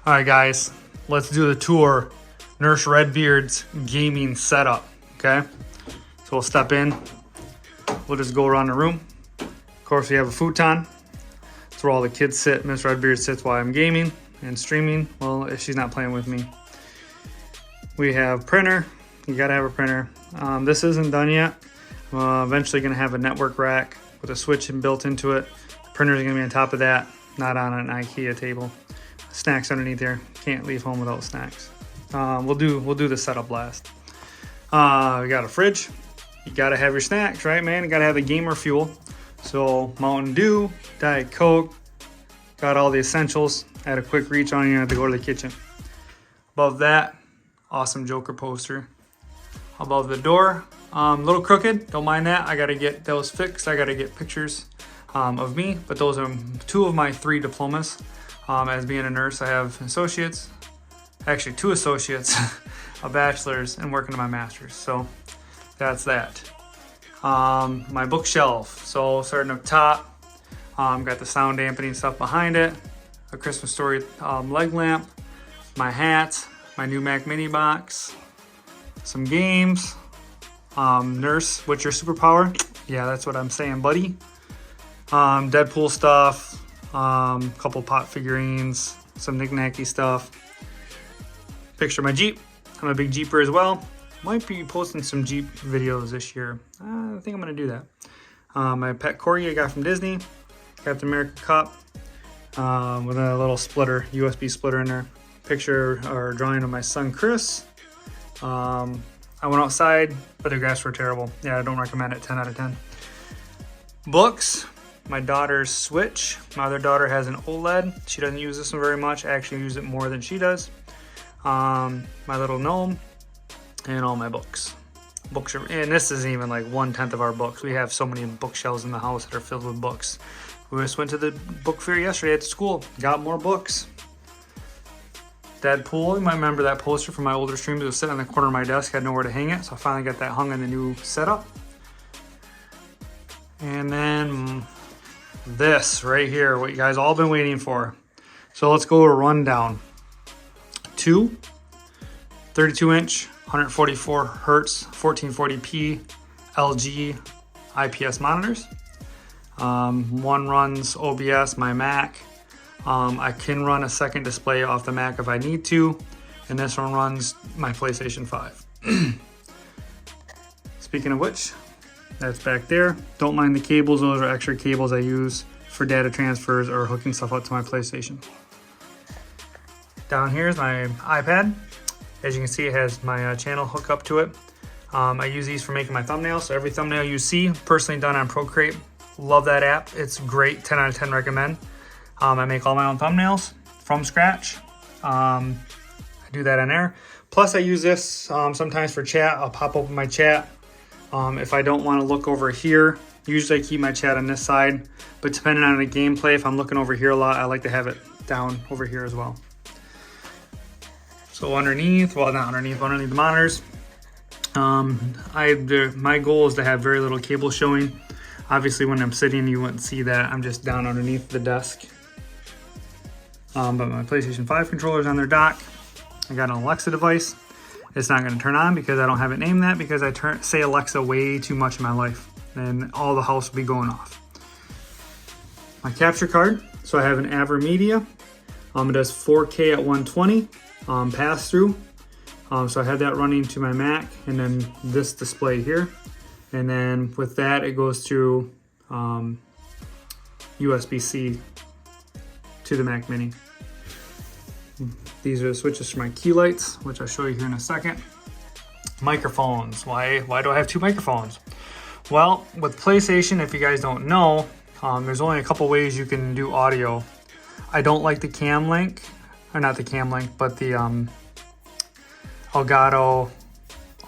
All right, guys, let's do the tour. Nurse Redbeard's gaming setup, okay? So we'll step in. We'll just go around the room. Of course, we have a futon. That's where all the kids sit. Miss Redbeard sits while I'm gaming and streaming. Well, if she's not playing with me. We have printer. You gotta have a printer. This isn't done yet. Eventually gonna have a network rack with a switch built into it. The printer is gonna be on top of that, not on an IKEA table. Snacks underneath there. Can't leave home without snacks. We'll do the setup last. We got a fridge. You gotta have your snacks, right, man? You gotta have the gamer fuel. So Mountain Dew, Diet Coke, got all the essentials. At a quick reach on you, have to go to the kitchen. Above that, awesome Joker poster. Above the door, a little crooked, don't mind that. I gotta get those fixed. I gotta get pictures of me, but those are 2 of my 3 diplomas. As being a nurse, I have associates, actually 2 associates, a bachelor's, and working on my master's. So that's that. My bookshelf. So starting up top, got the sound dampening stuff behind it, a Christmas Story leg lamp, my hat, my new Mac Mini box, some games. Nurse, what's your superpower? Yeah, that's what I'm saying, buddy. Deadpool stuff, couple pot figurines, some knick-knacky stuff. Picture of my Jeep. I'm a big Jeeper as well. Might be posting some Jeep videos this year. I think I'm gonna do that. My pet Corgi I got from Disney. Captain America cup with a little splitter, USB splitter in there. Picture or drawing of my son Chris. I went outside, but the grass were terrible. Yeah, I don't recommend it. 10 out of 10. Books. My daughter's Switch. My other daughter has an OLED. She doesn't use this one very much. I actually use it more than she does. My little gnome and all my books. Books are, and this isn't even like 1/10 of our books. We have so many bookshelves in the house that are filled with books. We just went to the book fair yesterday at school. Got more books. Deadpool, you might remember that poster from my older streams. It was sitting on the corner of my desk. I had nowhere to hang it, so I finally got that hung in the new setup. And then this right here, what you guys all been waiting for. So let's go to a rundown. 2 32-inch, 144 hertz, 1440p LG IPS monitors. One runs OBS, my Mac. I can run a second display off the Mac if I need to, and this one runs my PlayStation 5. Speaking of which, that's back there. Don't mind the cables, those are extra cables I use for data transfers or hooking stuff up to my PlayStation. Down here is my iPad. As you can see, it has my channel hook up to it. I use these for making my thumbnails, so every thumbnail you see, personally done on Procreate. Love that app, it's great, 10 out of 10 recommend. I make all my own thumbnails from scratch. I do that on there. Plus I use this sometimes for chat. I'll pop open my chat. If I don't want to look over here, usually I keep my chat on this side, but depending on the gameplay, if I'm looking over here a lot, I like to have it down over here as well. So underneath, well not underneath, but underneath the monitors, my goal is to have very little cable showing. Obviously when I'm sitting, you wouldn't see that. I'm just down underneath the desk. But my PlayStation 5 controller is on their dock. I got an Alexa device. It's not going to turn on because I don't have it named that, because I say Alexa way too much in my life and all the house will be going off. My capture card. So I have an AverMedia. It does 4K at 120 pass through. So I have that running to my Mac, and then this display here. And then with that, it goes through USB-C to the Mac Mini. These are the switches for my key lights, which I'll show you here in a second. Microphones. Why do I have 2 microphones? Well, with PlayStation, if you guys don't know, there's only a couple ways you can do audio. I don't like the Cam Link, or not the Cam Link, but the Elgato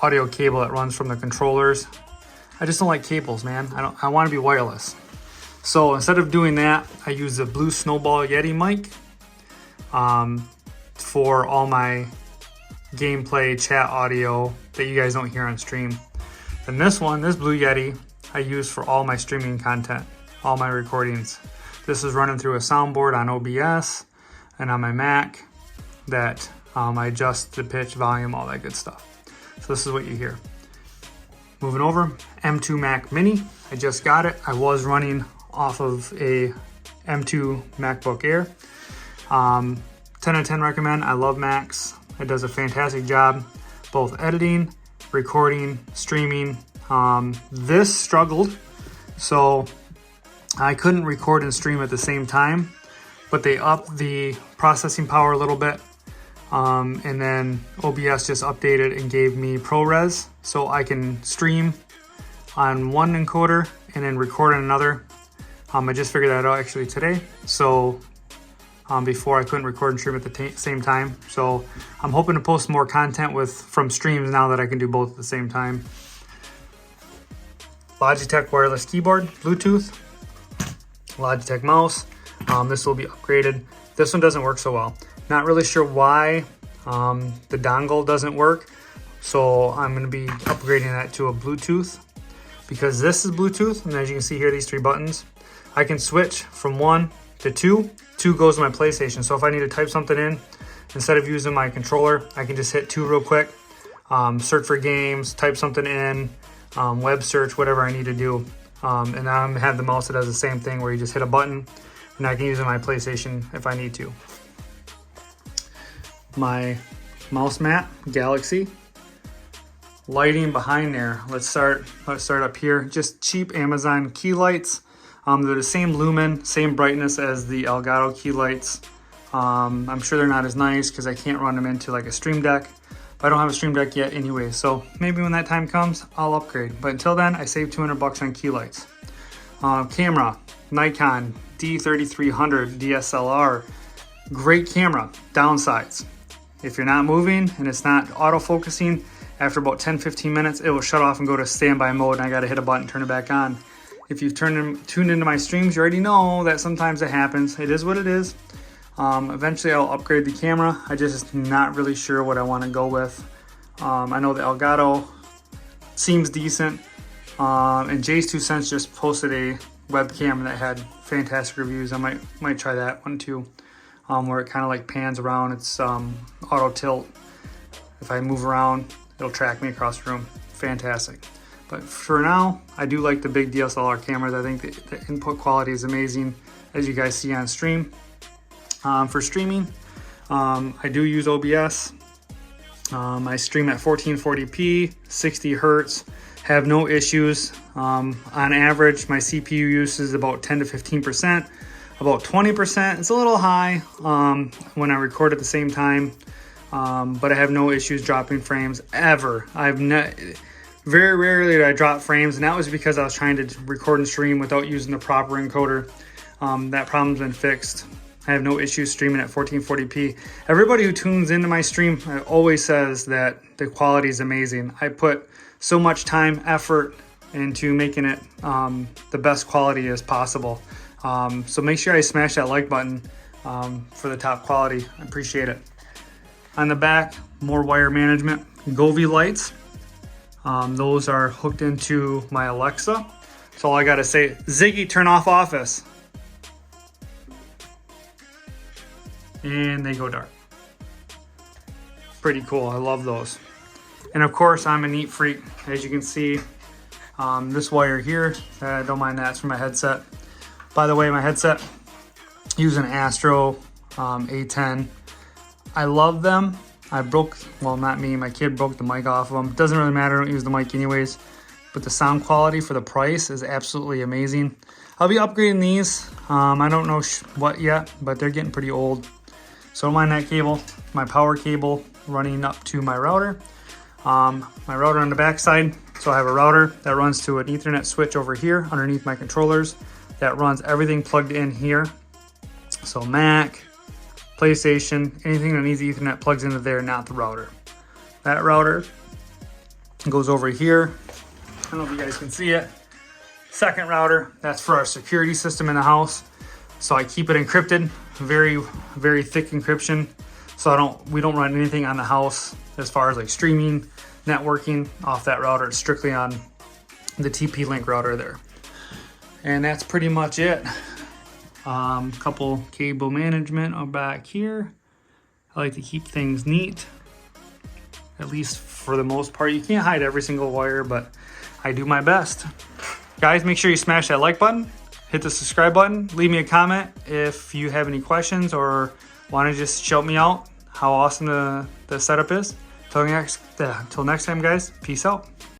audio cable that runs from the controllers. I just don't like cables, man. I want to be wireless. So instead of doing that, I use the Blue Snowball Yeti mic for all my gameplay chat audio that you guys don't hear on stream. And this Blue Yeti, I use for all my streaming content, all my recordings. This is running through a soundboard on OBS and on my Mac. that I adjust the pitch, volume, all that good stuff. So this is what you hear. Moving over, M2 Mac Mini. I just got it. I was running off of a M2 MacBook Air. 10 out of 10 recommend. I love Macs. It does a fantastic job, both editing, recording, streaming. This struggled, so I couldn't record and stream at the same time, but they upped the processing power a little bit. And then OBS just updated and gave me ProRes, so I can stream on one encoder and then record on another. I just figured that out actually today. So before I couldn't record and stream at the same time. So I'm hoping to post more content from streams now that I can do both at the same time. Logitech wireless keyboard, Bluetooth, Logitech mouse. This will be upgraded. This one doesn't work so well. Not really sure why the dongle doesn't work. So I'm going to be upgrading that to a Bluetooth, because this is Bluetooth. And as you can see here, these 3 buttons, I can switch from 1 to 2. 2 goes to my PlayStation. So if I need to type something in, instead of using my controller, I can just hit 2 real quick, search for games, type something in, web search, whatever I need to do. And now I have the mouse that does the same thing, where you just hit a button and I can use it on my PlayStation if I need to. My mouse mat, Galaxy. Lighting behind there. Let's start up here. Just cheap Amazon key lights. They're the same lumen, same brightness as the Elgato key lights. I'm sure they're not as nice because I can't run them into like a Stream Deck. But I don't have a Stream Deck yet anyway, so maybe when that time comes, I'll upgrade. But until then, I saved $200 on key lights. Camera, Nikon D3300 DSLR. Great camera. Downsides: if you're not moving and it's not auto-focusing, after about 10-15 minutes, it will shut off and go to standby mode, and I gotta hit a button, turn it back on. If you've tuned into my streams, you already know that sometimes it happens. It is what it is. Eventually I'll upgrade the camera. I just not really sure what I want to go with. I know the Elgato seems decent. And Jay's 2 Cents just posted a webcam that had fantastic reviews. I might try that one too. Where it kind of like pans around. It's auto tilt. If I move around, it'll track me across the room. Fantastic. But for now, I do like the big DSLR cameras. I think the input quality is amazing, as you guys see on stream. For streaming, I do use OBS. I stream at 1440p, 60 hertz, have no issues. On average, my CPU use is about 10 to 15%. About 20%, it's a little high when I record at the same time, but I have no issues dropping frames ever. Very rarely do I drop frames, and that was because I was trying to record and stream without using the proper encoder. That problem's been fixed. I have no issues streaming at 1440p. Everybody who tunes into my stream always says that the quality is amazing. I put so much time, effort into making it the best quality as possible. So make sure I smash that like button for the top quality. I appreciate it. On the back, more wire management. Govee lights. Those are hooked into my Alexa. So all I gotta say, Ziggy, turn off Office. And they go dark. Pretty cool, I love those. And of course, I'm a neat freak. As you can see, this wire here, don't mind that's for my headset. By the way, my headset, using Astro A10. I love them. Well, not me, my kid broke the mic off of them. Doesn't really matter, I don't use the mic anyways. But the sound quality for the price is absolutely amazing. I'll be upgrading these. I don't know what yet, but they're getting pretty old. So don't mind that cable. My power cable running up to my router. My router on the back side. So I have a router that runs to an Ethernet switch over here underneath my controllers. That runs everything plugged in here. So Mac, PlayStation, anything that needs Ethernet plugs into there, not the router. That router goes over here. I don't know if you guys can see it. Second router, that's for our security system in the house. So I keep it encrypted, very, very thick encryption. So we don't run anything on the house as far as like streaming, networking off that router. It's strictly on the TP-Link router there. And that's pretty much it. Couple cable management back here. I like to keep things neat, at least for the most part. You can't hide every single wire, but I do my best. Guys, make sure you smash that like button, hit the subscribe button, leave me a comment if you have any questions or want to just shout me out how awesome the setup is. Till next time, guys, peace out.